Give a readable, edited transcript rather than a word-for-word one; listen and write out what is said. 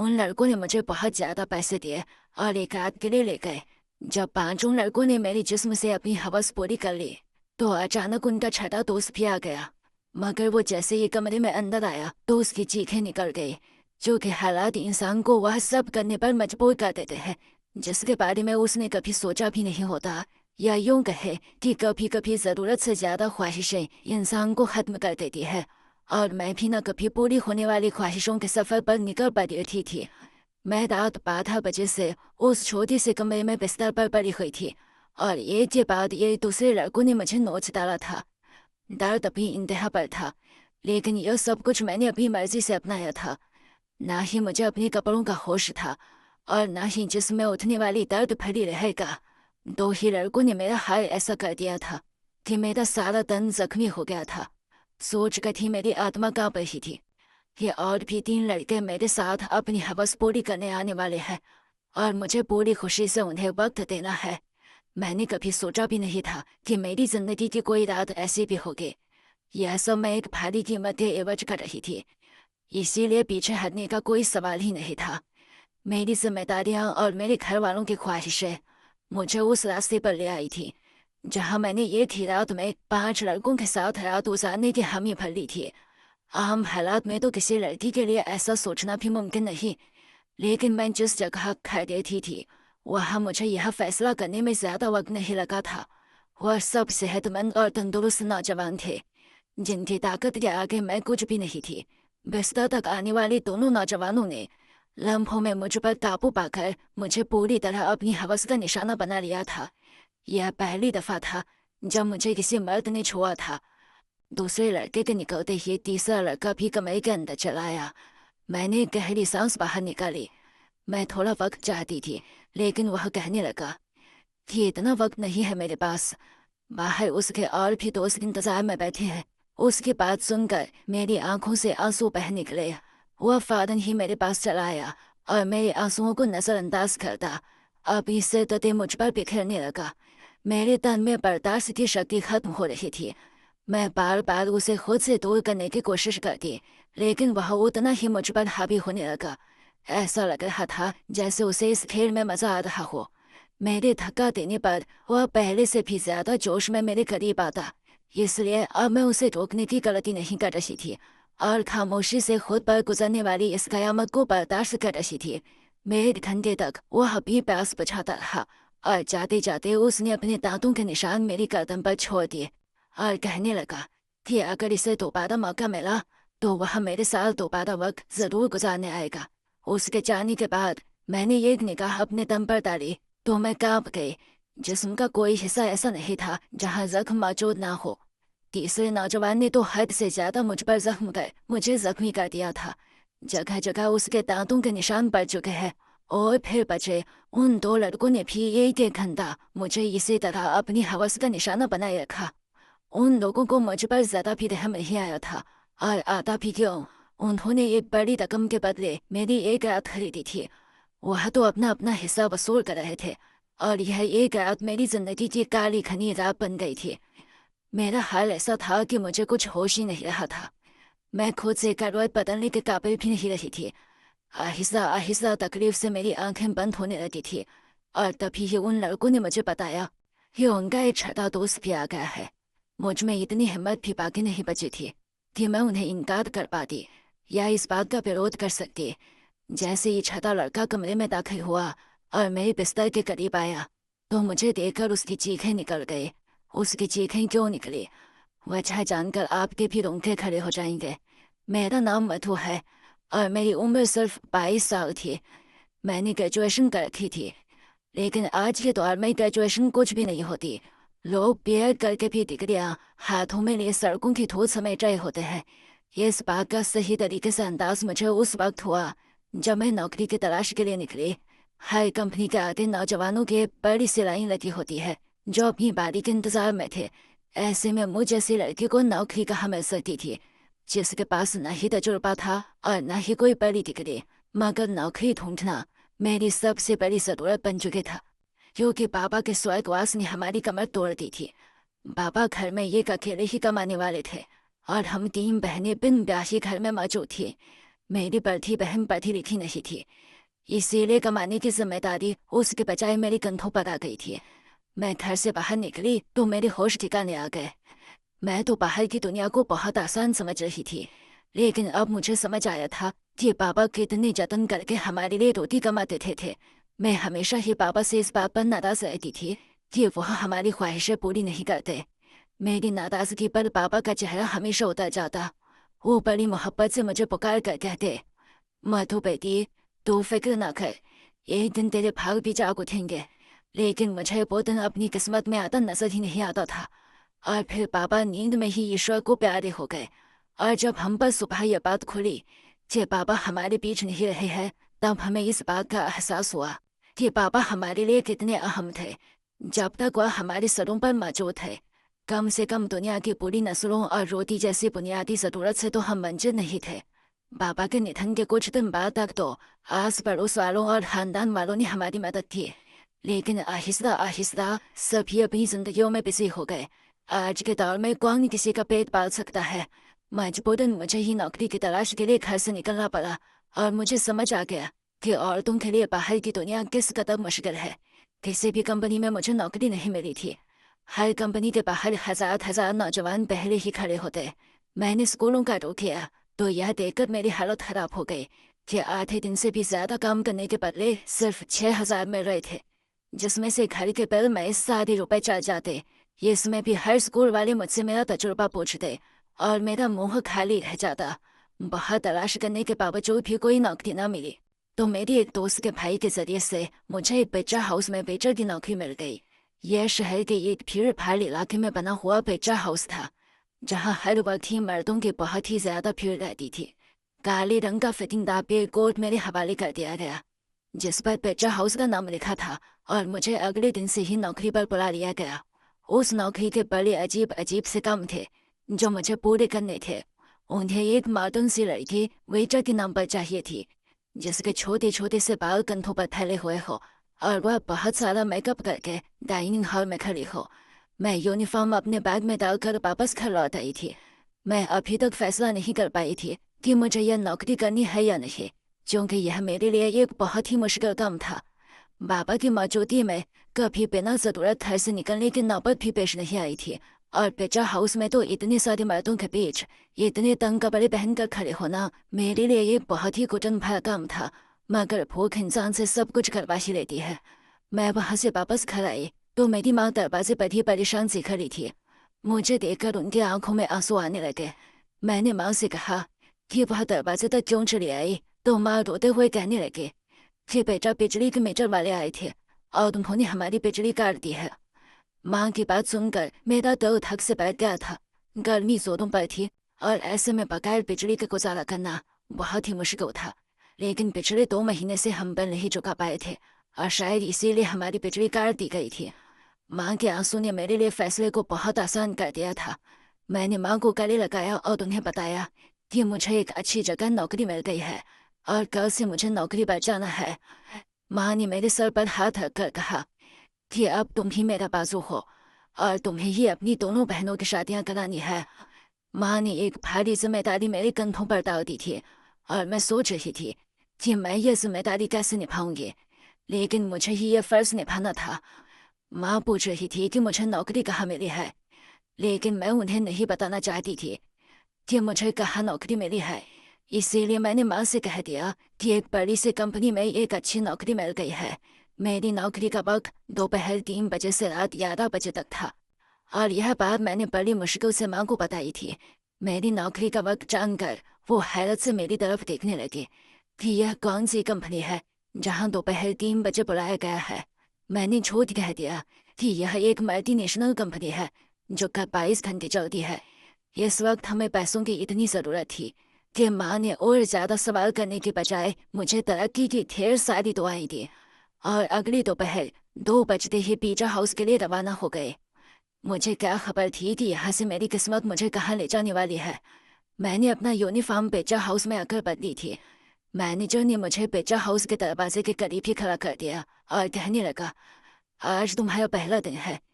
उन लड़कों ने मुझे बहुत ज्यादा पैसे दिए और एक रात के लिए ले गए। जब पांचों लड़कों ने मेरी जिस्म से अपनी हवस पूरी कर ली तो अचानक उनका छठा दोस्त भी आ गया। मगर वो जैसे ही कमरे में अंदर आया तो उसकी चीखें निकल गई, जो कि हालात इंसान को वह सब करने पर मजबूर कर देते हैं जिसके बारे में उसने कभी सोचा भी नहीं होता। या यूं कहे कि कभी कभी ज़रूरत से ज़्यादा ख्वाहिशें इंसान को ख़त्म कर देती है। और मैं भी न कभी पूरी होने वाली ख्वाहिशों के सफ़र पर निकल पड़ी थी। मैं रात 12 बजे से उस छोटी से कमरे में बिस्तर पर पड़ी हुई थी और एक के बाद ये दूसरे लड़कों ने मुझे नोच डाला था। दर्द अभी इंतहा पर था, लेकिन यह सब कुछ मैंने अपनी मर्जी से अपनाया था। ना ही मुझे अपने कपड़ों का होश था और ना ही जिसमें उठने वाली दर्द भरी रहेगा। दो ही लड़कों ने मेरा हाल ऐसा कर दिया था कि मेरा सारा तन जख्मी हो गया था। सोच कर ही मेरी आत्मा कांप रही थी। ये और भी 3 लड़के मेरे साथ अपनी हवस पूरी करने आने वाले हैं और मुझे पूरी खुशी से उन्हें वक्त देना है। मैंने कभी सोचा भी नहीं था कि मेरी जिंदगी की कोई रात ऐसी भी होगी। यह सब मैं एक भारी कीमत के एवज कर रही थी, इसीलिए पीछे हटने का कोई सवाल ही नहीं था। मेरी जिम्मेदारियां और मेरे घर वालों की ख्वाहिशें मुझे उस रास्ते पर ले आई थी जहां मैंने एक ही रात में 5 लड़कों के साथ रात गुजारने की हामी भर ली थी। आम हालात में तो किसी लड़की के लिए ऐसा सोचना भी मुमकिन नहीं, लेकिन मैं जिस जगह खड़ी रहती थी वहाँ मुझे यह फैसला करने में ज़्यादा वक्त नहीं लगा था। वह सब सेहतमंद और तंदुरुस्त नौजवान थे जिनकी ताकत के आगे मैं कुछ भी नहीं थी। बिस्तर तक आने वाले दोनों नौजवानों ने लम्हों में मुझ पर काबू पाकर मुझे पूरी तरह अपनी हवस का निशाना बना लिया था। यह पहली दफ़ा था जब मुझे किसी मर्द ने छुआ था। दूसरे लड़के के निकलते ही तीसरा लड़का भी कमरे के अंदर चला आया। मैंने एक गहरी सांस बाहर निकाली। मैं थोड़ा वक्त चाहती थी, लेकिन वह कहने लगा कि इतना वक्त नहीं है मेरे पास। बाहर उसके और भी दोस्त इंतजार में बैठे हैं। उसकी बात सुनकर मेरी आंखों से आंसू बह निकले। वह फौरन ही मेरे पास चला आया और मेरे आंसुओं को नजरअंदाज करता अभी से तते मुझ पर बिखरने लगा। मेरे तन में बर्दाश्त की शक्ति खत्म हो रही थी। मैं बार बार उसे खुद से दूर करने की कोशिश करती, लेकिन वह उतना ही मुझ पर हावी होने लगा। ऐसा लग रहा था जैसे उसे इस खेल में मजा आ रहा हो। मेरे धक्का देने पर वह पहले से भी ज्यादा जोश में मेरे करीब आता, इसलिए अब मैं उसे रोकने की गलती नहीं कर रही थी और खामोशी से खुद पर गुजरने वाली इस कयामत को बर्दाश्त कर रही थी। मेरे घंटे तक वह भी प्यास बुझाता रहा और जाते जाते उसने अपने दांतों के निशान मेरी गर्दन पर छोड़ दिए और कहने लगा कि अगर इसे दोबारा मौका मिला तो वह मेरे साथ दोबारा वक्त जरूर गुजारने आएगा। उसके जाने के बाद मैंने एक निगाह अपने दम पर डाली तो मैं कांप गई। जिस्म का कोई हिस्सा ऐसा नहीं था जहां जख्म मौजूद ना हो। तीसरे नौजवान ने तो हद से ज्यादा मुझ पर जख्म कर मुझे जख्मी कर दिया था। जगह जगह उसके दांतों के निशान पड़ चुके हैं। और फिर बचे उन 2 लड़कों ने भी एक एक घंटा मुझे इसी तरह अपनी हवस का निशाना बनाए रखा। उन लोगों को मुझ पर ज्यादा भी रहम नहीं आया था, और आता भी क्यों, उन्होंने एक बड़ी रकम के बदले मेरी एक रात खरीदी थी। वह तो अपना अपना हिस्सा वसूल कर रहे थे और यह एक रात मेरी जिंदगी की काली घनी रात बन गई थी। मेरा हाल ऐसा था कि मुझे कुछ होश ही नहीं रहा था। मैं खुद से करवट बदलने के काबिल भी नहीं रही थी। आहिस्ता आहिस्ता तकलीफ से मेरी आंखें बंद होने लगी थी और तभी ही उन लड़कों ने मुझे बताया कि उनका एक छठा दोस्त भी आ गया है। मुझ में इतनी हिम्मत भी बाकी नहीं बची थी कि मैं उन्हें इनकार कर पाती या इस बात का विरोध कर सकती। जैसे ही छठा लड़का कमरे में दाखिल हुआ और मेरे बिस्तर के करीब आया तो मुझे देखकर उसकी चीखें निकल गई। उसकी चीखें क्यों निकली, वजह जानकर आपके भी रोंगटे खड़े हो जाएंगे। मेरा नाम मधु है और मेरी उम्र सिर्फ 22 साल थी। मैंने ग्रेजुएशन कर रखी थी, लेकिन आज के दौर में ग्रेजुएशन कुछ भी नहीं होती। लोग बीएड करके भी डिग्रियां हाथों में लिए सड़कों की धूल समेट रहे होते हैं। इस बात का सही तरीके से अंदाज मुझे उस वक्त हुआ जब मैं नौकरी की तलाश के लिए निकली। हर कंपनी के आगे नौजवानों की बड़ी सी लाइन लगी होती है जो अपनी बारी के इंतजार में थे। ऐसे में मुझ जैसी लड़की को नौकरी कहाँ मिल सकती थी, जिसके पास न ही तजुर्बा था और न ही कोई बड़ी डिग्री। मगर नौकरी ढूंढना मेरी सबसे बड़ी जरूरत बन चुकी था, क्योंकि पापा के स्वर्गवास ने हमारी कमर तोड़ दी थी। पापा घर में एक अकेले ही कमाने वाले थे और हम 3 बहनें बिन ब्याही घर में मौजूद थी। میری بڑی بہن پڑھی لکھی نہیں تھی، اسی لیے کمانے کی ذمہ داری اس کے بجائے میری کندھوں پر آ گئی تھی۔ میں گھر سے باہر نکلی تو میرے ہوش ٹھکانے آ گئے۔ میں تو باہر کی دنیا کو بہت آسان سمجھ رہی تھی، لیکن اب مجھے سمجھ آیا تھا کہ بابا کتنے جتن کر کے ہمارے لیے روٹی کماتے تھے۔ میں ہمیشہ ہی بابا سے اس بات پر ناراض رہتی تھی کہ وہ ہماری خواہشیں پوری نہیں کرتے۔ میری ناراضگی پر بابا کا چہرہ ہمیشہ اتر جاتا۔ وہ بڑی محبت سے مجھے پکار کر کہتے، مدھو بیٹی، تو فکر نہ کر، ایک دن تیرے بھاگ بھی جاگ اٹھیں گے۔ لیکن مجھے وہ دن اپنی قسمت میں آتا نظر ہی نہیں آتا تھا، اور پھر بابا نیند میں ہی ایشور کو پیارے ہو گئے۔ اور جب ہم پر صبح یہ بات کھلی کہ بابا ہمارے بیچ نہیں رہے ہیں، تب ہمیں اس بات کا احساس ہوا کہ بابا ہمارے لیے کتنے اہم تھے۔ جب تک وہ ہمارے سروں پر موجود ہے، کم سے کم دنیا کی پوری نسلوں اور روٹی جیسی بنیادی ضرورت سے تو ہم ونچت نہیں تھے۔ بابا کے ندھن کے کچھ دن بعد تک تو آس پڑوس والوں اور خاندان والوں نے ہماری مدد کی، لیکن آہستہ آہستہ سبھی اپنی زندگیوں میں بزی ہو گئے۔ آج کے دور میں کون کسی کا پیٹ پال سکتا ہے؟ مجبوراً مجھے ہی نوکری کی تلاش کے لیے گھر سے نکلنا پڑا، اور مجھے سمجھ آ گیا کہ عورتوں کے لیے باہر کی دنیا کس قدر مشکل ہے۔ کسی بھی کمپنی میں مجھے نوکری نہیں ملی تھی۔ ہر کمپنی کے باہر ہزار نوجوان پہلے ہی کھڑے ہوتے۔ میں نے اسکولوں کا رخ کیا تو یہ دیکھ کر میری حالت خراب ہو گئی کہ آدھے دن سے بھی زیادہ کام کرنے کے بدلے صرف 6,000 مل رہے تھے، جس میں سے گھر کے بل میں 7,000 چل جاتے۔ اس میں بھی ہر اسکول والے مجھ سے میرا تجربہ پوچھتے اور میرا منہ خالی رہ جاتا۔ بہت تلاش کرنے کے باوجود بھی کوئی نوکری نہ ملی، تو میری ایک دوست کے بھائی کے ذریعے سے مجھے ایک پیزا ہاؤس میں ویٹر کی نوکری مل گئی۔ یہ شہر کے ایک بھیڑ بھاڑ علاقے میں بنا ہوا پیزا ہاؤس تھا، جہاں ہر وقت ہی مردوں کی بہت ہی زیادہ بھیڑ رہتی تھی۔ کالے رنگ کا فٹنگ دار پیڑ کوٹ میرے حوالے کر دیا گیا، جس پر پیزا ہاؤس کا نام لکھا تھا، اور مجھے اگلے دن سے ہی نوکری پر بلا لیا گیا۔ اس نوکری کے بڑے عجیب سے کام تھے جو مجھے پورے کرنے تھے۔ انہیں ایک ماڈرن سی لڑکی ویٹر کے نام پر چاہیے تھی، جس کے چھوٹے چھوٹے سے بال کندھوں پر پھیلے ہوئے ہو، اور وہ بہت سارا میک اپ کر کے ڈائننگ ہال میں کھڑی ہو۔ میں یونیفارم اپنے بیگ میں ڈال کر واپس گھر لوٹ آئی تھی۔ میں ابھی تک فیصلہ نہیں کر پائی تھی کہ مجھے یہ نوکری کرنی ہے یا نہیں، کیونکہ یہ میرے لیے ایک بہت ہی مشکل کام تھا۔ بابا کی موجودگی میں کبھی بنا ضرورت گھر سے نکلنے کی نوبت بھی پیش نہیں آئی تھی، اور پیزا ہاؤس میں تو اتنے سارے مردوں کے بیچ اتنے تنگ کپڑے پہن کر کھڑے ہونا میرے لیے ایک بہت ہی گھٹن بھرا کام تھا۔ مگر بھوک انسان سے سب کچھ کروا ہی لیتی ہے۔ میں وہاں سے واپس گھر آئی تو میری ماں دروازے پر ہی پریشان سی کھڑی تھی۔ مجھے دیکھ کر ان کی آنکھوں میں آنسو آنے لگے۔ میں نے ماں سے کہا کہ وہ دروازے تک کیوں چلی آئی، تو ماں روتے ہوئے کہنے لگے کہ بیٹا بجلی کے میٹر والے آئے تھے اور انہوں نے ہماری بجلی کاٹ دی ہے۔ ماں کی بات سن کر میرا دل دھک سے بیٹھ گیا تھا۔ گرمی زوروں پر تھی اور ایسے میں بغیر بجلی کے گزارا کرنا بہت ہی مشکل تھا، لیکن پچھلے 2 مہینے سے ہم بل نہیں چکا پائے تھے، اور شاید اسی لیے ہماری بجلی کاٹ دی گئی تھی۔ ماں کے آنسو نے میرے لیے فیصلے کو بہت آسان کر دیا تھا۔ میں نے ماں کو گلے لگایا اور انہیں بتایا کہ مجھے ایک اچھی جگہ نوکری مل گئی ہے اور کل سے مجھے نوکری پر جانا ہے۔ ماں نے میرے سر پر ہاتھ رکھ کر کہا کہ اب تم ہی میرا بازو ہو اور تمہیں ہی اپنی دونوں بہنوں کی شادیاں کرانی ہے۔ ماں نے ایک بھاری ذمہ داری میرے کندھوں پر ڈال دی تھی، اور میں سوچ رہی تھی کہ میں یہ ذمہ داری کیسے نبھاؤں گی، لیکن مجھے ہی یہ فرض نبھانا تھا۔ ماں پوچھ رہی تھی کہ مجھے نوکری کہاں ملی ہے، لیکن میں انہیں نہیں بتانا چاہتی تھی کہ مجھے کہاں نوکری ملی ہے۔ اسی لیے میں نے ماں سے کہہ دیا کہ ایک بڑی سی کمپنی میں ایک اچھی نوکری مل گئی ہے۔ میری نوکری کا وقت دوپہر 3 بجے سے رات 11 بجے تک تھا، اور یہ بات میں نے بڑی مشکل سے ماں کو بتائی تھی۔ میری نوکری کا وقت جان کر وہ حیرت سے میری طرف دیکھنے لگی کہ یہ کون سی کمپنی ہے جہاں دوپہر 3 بجے بلایا گیا ہے۔ میں نے جھوٹ کہہ دیا کہ یہ ایک ملٹی نیشنل کمپنی ہے جو 22 گھنٹے چلتی ہے۔ اس وقت ہمیں پیسوں کی اتنی ضرورت تھی کہ ماں نے اور زیادہ سوال کرنے کے بجائے مجھے ترقی کی ڈھیر ساری دعائیں دی، اور اگلی دوپہر 2 بجتے ہی پیزا ہاؤس کے لیے روانہ ہو گئے۔ مجھے کیا خبر تھی کہ یہاں سے میری قسمت مجھے کہاں لے جانے والی ہے۔ میں نے اپنا یونیفارم پیزا ہاؤس میں آ کر بدلی تھی۔ مینیجر نے مجھے پیزا ہاؤس کے دروازے کے قریب ہی کھڑا کر دیا اور کہنے لگا، آج تمہارا پہلا دن ہے،